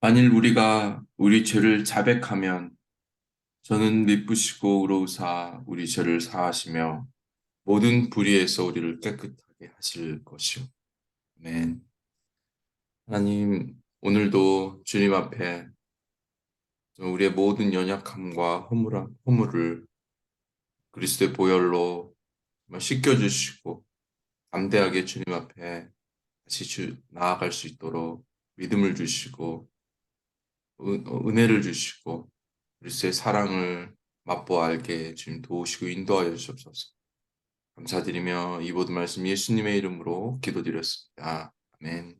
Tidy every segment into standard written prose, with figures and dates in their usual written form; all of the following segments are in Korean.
만일 우리가 우리 죄를 자백하면 저는 미쁘시고 의로우사 우리 죄를 사하시며 모든 불의에서 우리를 깨끗하게 하실 것이요. 아멘. 하나님, 오늘도 주님 앞에 우리의 모든 연약함과 허물을 그리스도의 보혈로 정말 씻겨주시고 담대하게 주님 앞에 다시 나아갈 수 있도록 믿음을 주시고 은혜를 주시고 그리스도의 사랑을 맛보아 알게 주님 도우시고 인도하여 주옵소서. 감사드리며 이 모든 말씀 예수님의 이름으로 기도드렸습니다. 아멘.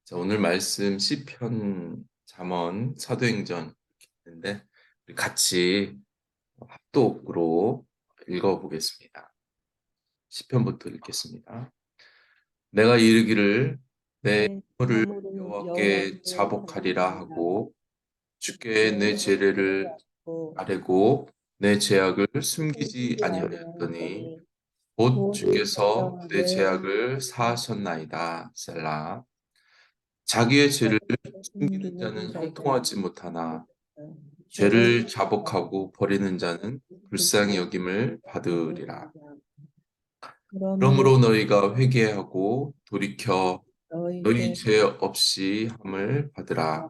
자, 오늘 말씀 시편, 잠언, 사도행전 있는데 우리 같이 합독으로 읽어보겠습니다. 시편부터 읽겠습니다. 내가 이르기를 내 내 허물을 허물은 여호와께 여호와께 자복하리라 자복하리라. 하고 주께 내 주께 내 죄를 죄를 받고 아뢰고 내 제약을 숨기지 숨기지 아니하였더니 아니하였더니 곧 곧 주께서 내 인정하게 제약을 사하셨나이다. 셀라. 자기의 죄를 숨기는 숨기는 자는 자는 형통하지 못하나 죄를 죄를 자복하고 버리는 자는 불쌍히 불쌍히 여김을 받으리라. 받으리라. 그러므로 그러므로 너희가 회개하고 돌이켜 너희 너희 죄 죄 없이 함을 받으라.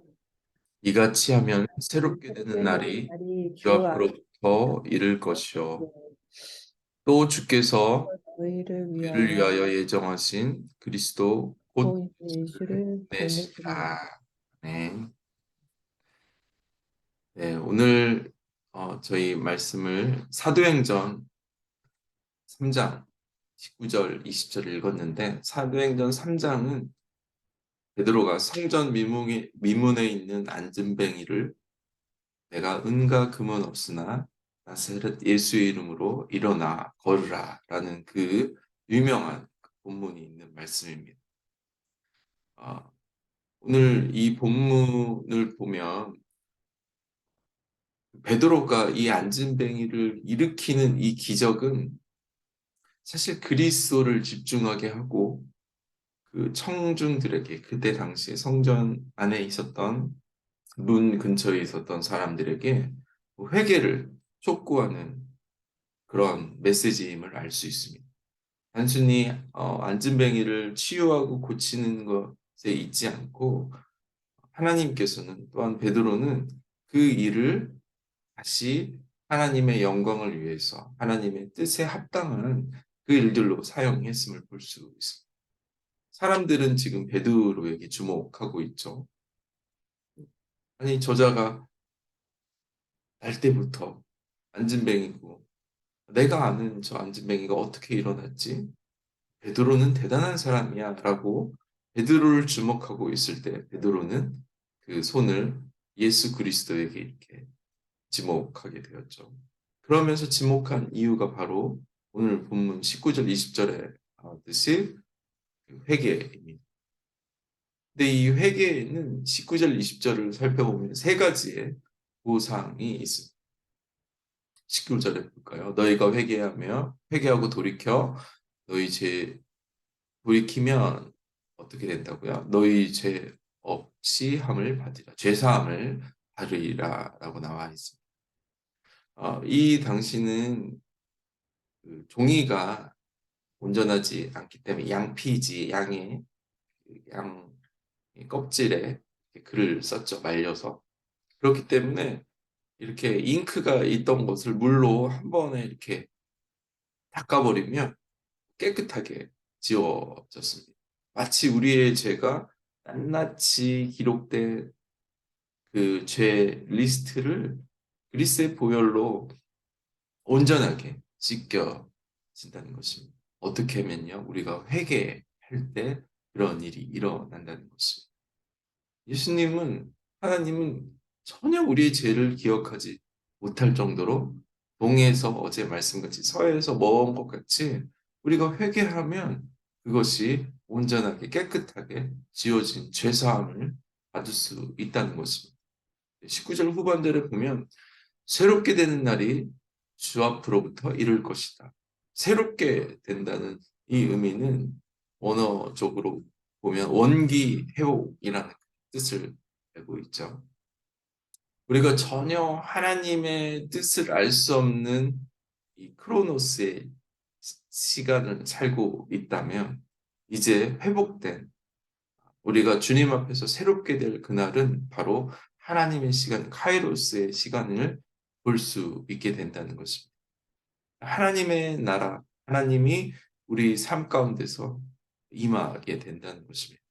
이같이 하면 새롭게 되는 새롭게 되는 날이 날이 주 주 앞으로부터 앞에서 이를 것이요. 또 주께서 너희를 우리를 위하여 위하여 예정하신 그리스도 곧 본 예수를 보내시리라. 내시리라. 네. 네, 오늘 저희 말씀을 사도행전 3장 19절, 20절을 읽었는데 사도행전 3장은 베드로가 성전 미문에 있는 안진뱅이를 내가 은과 금은 없으나 나사렛 예수의 이름으로 일어나 걸으라 라는 그 유명한 본문이 있는 말씀입니다. 아, 오늘 이 본문을 보면 베드로가 이 안진뱅이를 일으키는 이 기적은 사실 그리스도를 집중하게 하고 그 청중들에게 그때 당시에 성전 안에 있었던 문 근처에 있었던 사람들에게 회개를 촉구하는 그런 메시지임을 알 수 있습니다. 단순히 안진뱅이를 치유하고 고치는 것에 있지 않고 하나님께서는 또한 베드로는 그 일을 다시 하나님의 영광을 위해서 하나님의 뜻에 합당한 그 일들로 사용했음을 볼 수 있습니다. 사람들은 지금 베드로에게 주목하고 있죠. 아니 저자가 날 때부터 안진뱅이고 내가 아는 저 안진뱅이가 어떻게 일어났지? 베드로는 대단한 사람이야 라고 베드로를 주목하고 있을 때 베드로는 그 손을 예수 그리스도에게 이렇게 지목하게 되었죠. 그러면서 지목한 이유가 바로 오늘 본문 19절 20절에 나왔듯이 회개입니다. 근데 이 회개에는 19절 20절을 살펴보면 세 가지의 보상이 있습니다. 19절에 볼까요? 너희가 회개하고 돌이켜 너희 죄 돌이키면 어떻게 된다고요? 너희 죄 없이 함을 받으리라. 죄사함을 받으리라 라고 나와 있습니다. 이 당시는 그 종이가 온전하지 않기 때문에 양피지 양의 양 껍질에 글을 썼죠. 말려서. 그렇기 때문에 이렇게 잉크가 있던 것을 물로 한 번에 이렇게 닦아버리면 깨끗하게 지워졌습니다. 마치 우리의 죄가 낱낱이 기록된 그 죄 리스트를 그리스도의 보혈로 온전하게 씻겨진다는 것입니다. 어떻게 하면요, 우리가 회개할 때 그런 일이 일어난다는 것입니다. 예수님은, 하나님은 전혀 우리의 죄를 기억하지 못할 정도로 동에서 어제 말씀같이 서에서 먼 것 같이 우리가 회개하면 그것이 온전하게 깨끗하게 지워진 죄사함을 받을 수 있다는 것입니다. 19절 후반절에 보면 새롭게 되는 날이 주 앞으로부터 이룰 것이다. 새롭게 된다는 이 의미는 언어적으로 보면 원기 회복이라는 뜻을 알고 있죠. 우리가 전혀 하나님의 뜻을 알 수 없는 이 크로노스의 시간을 살고 있다면 이제 회복된 우리가 주님 앞에서 새롭게 될 그날은 바로 하나님의 시간, 카이로스의 시간을 볼 수 있게 된다는 것입니다. 하나님의 나라, 하나님이 우리 삶 가운데서 임하게 된다는 것입니다.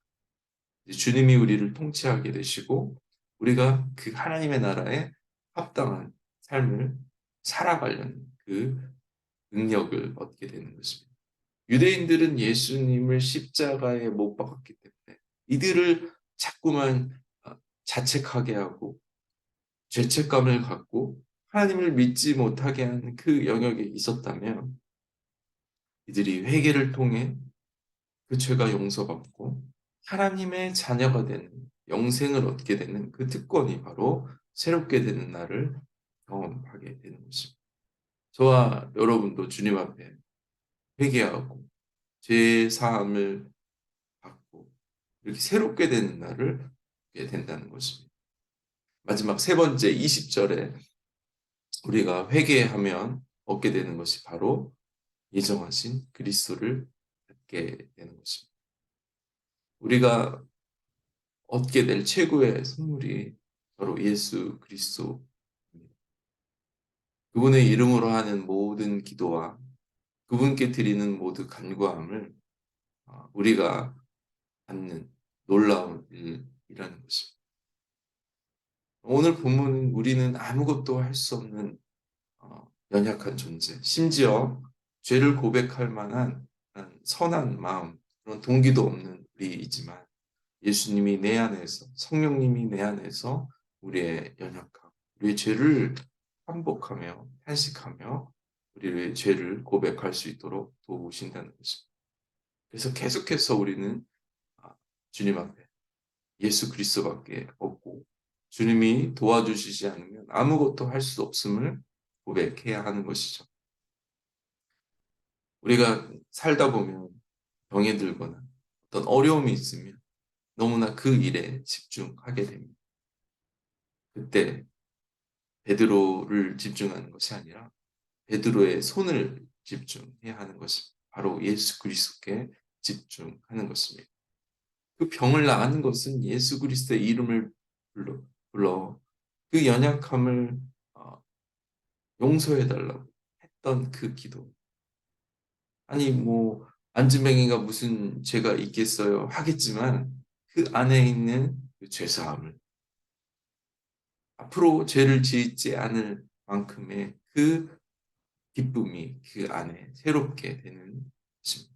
주님이 우리를 통치하게 되시고 우리가 그 하나님의 나라에 합당한 삶을 살아가려는 그 능력을 얻게 되는 것입니다. 유대인들은 예수님을 십자가에 못 박았기 때문에 이들을 자꾸만 자책하게 하고 죄책감을 갖고 하나님을 믿지 못하게 하는 그 영역에 있었다면 이들이 회개를 통해 그 죄가 용서받고 하나님의 자녀가 되는 영생을 얻게 되는 그 특권이 바로 새롭게 되는 날을 경험하게 되는 것입니다. 저와 여러분도 주님 앞에 회개하고 죄 사함을 받고 이렇게 새롭게 되는 날을 얻게 된다는 것입니다. 마지막 세 번째 20절에 우리가 회개하면 얻게 되는 것이 바로 예정하신 그리스도를 갖게 되는 것입니다. 우리가 얻게 될 최고의 선물이 바로 예수 그리스도입니다. 그분의 이름으로 하는 모든 기도와 그분께 드리는 모든 간구함을 우리가 받는 놀라운 일이라는 것입니다. 오늘 본문은 우리는 아무것도 할 수 없는 연약한 존재, 심지어 죄를 고백할 만한 선한 마음, 그런 동기도 없는 우리이지만 예수님이 내 안에서, 성령님이 내 안에서 우리의 연약함, 우리의 죄를 반복하며 탄식하며 우리의 죄를 고백할 수 있도록 도우신다는 것입니다. 그래서 계속해서 우리는 주님 앞에 예수 그리스도밖에 없고 주님이 도와주시지 않으면 아무것도 할 수 없음을 고백해야 하는 것이죠. 우리가 살다 보면 병에 들거나 어떤 어려움이 있으면 너무나 그 일에 집중하게 됩니다. 그때 베드로를 집중하는 것이 아니라 베드로의 손을 집중해야 하는 것입니다. 바로 예수 그리스도께 집중하는 것입니다. 그 병을 나가는 것은 예수 그리스도의 이름을 불러 그 연약함을 용서해달라고 했던 그 기도. 아니 뭐 안진뱅이가 무슨 죄가 있겠어요 하겠지만 그 안에 있는 그 죄사함을 앞으로 죄를 짓지 않을 만큼의 그 기쁨이 그 안에 새롭게 되는 것입니다.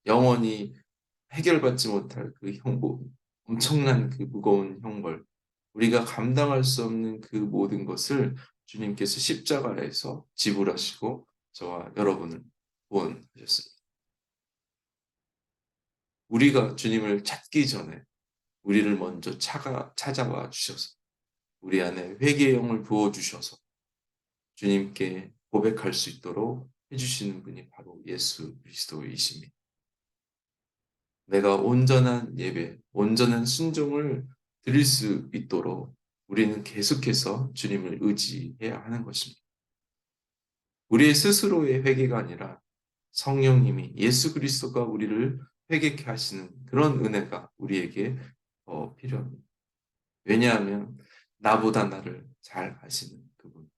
영원히 해결받지 못할 그 엄청난 그 무거운 형벌, 우리가 감당할 수 없는 그 모든 것을 주님께서 십자가에서 지불하시고 저와 여러분을 구원하셨습니다. 우리가 주님을 찾기 전에 우리를 먼저 찾아와 주셔서 우리 안에 회개의 영을 부어주셔서 주님께 고백할 수 있도록 해주시는 분이 바로 예수 그리스도이십니다. 내가 온전한 예배, 온전한 순종을 드릴 수 있도록 우리는 계속해서 주님을 의지해야 하는 것입니다. 우리의 스스로의 회개가 아니라 성령님이 예수 그리스도가 우리를 회개케 하시는 그런 은혜가 우리에게 필요합니다. 왜냐하면 나보다 나를 잘 아시는 그분.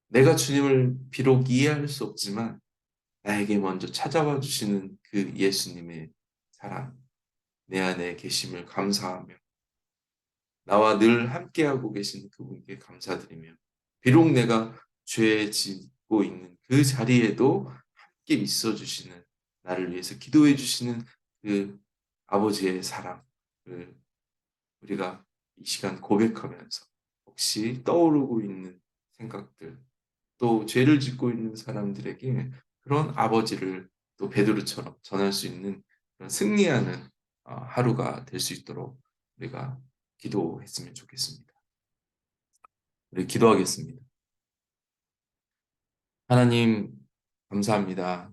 내가 주님을 비록 이해할 수 없지만 나에게 먼저 찾아와 주시는 그 예수님의 사랑. 내 안에 계심을 감사하며 나와 늘 함께하고 계신 그분께 감사드리며 비록 내가 죄 짓고 있는 그 자리에도 함께 있어 주시는 나를 위해서 기도해 주시는 그 아버지의 사랑을 우리가 이 시간 고백하면서 혹시 떠오르고 있는 생각들 또 죄를 짓고 있는 사람들에게 그런 아버지를 또 베드로처럼 전할 수 있는 그런 승리하는 하루가 될 수 있도록 우리가 기도했으면 좋겠습니다. 우리 기도하겠습니다. 하나님 감사합니다.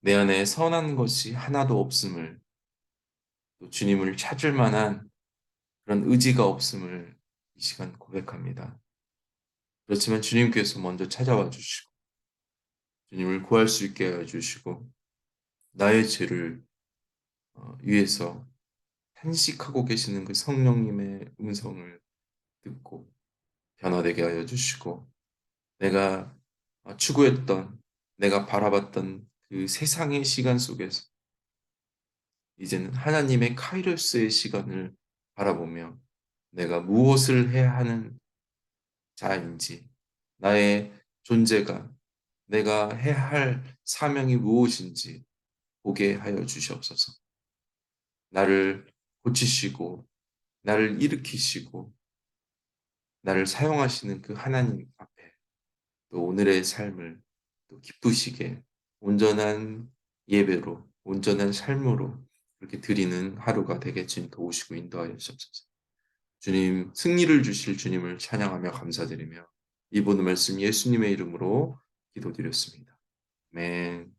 내 안에 선한 것이 하나도 없음을 또 주님을 찾을 만한 그런 의지가 없음을 이 시간 고백합니다. 그렇지만 주님께서 먼저 찾아와 주시고 주님을 구할 수 있게 해 주시고 나의 죄를 위해서 탄식하고 계시는 그 성령님의 음성을 듣고 변화되게 하여 주시고 내가 추구했던 내가 바라봤던 그 세상의 시간 속에서 이제는 하나님의 카이로스의 시간을 바라보며 내가 무엇을 해야 하는 자인지 나의 존재가 내가 해야 할 사명이 무엇인지 보게 하여 주시옵소서. 나를 고치시고 나를 일으키시고 나를 사용하시는 그 하나님 앞에 또 오늘의 삶을 또 기쁘시게 온전한 예배로 온전한 삶으로 그렇게 드리는 하루가 되게 주님 도우시고 인도하여 주옵소서. 주님 승리를 주실 주님을 찬양하며 감사드리며 이 모든 말씀 예수님의 이름으로 기도드렸습니다. 아멘.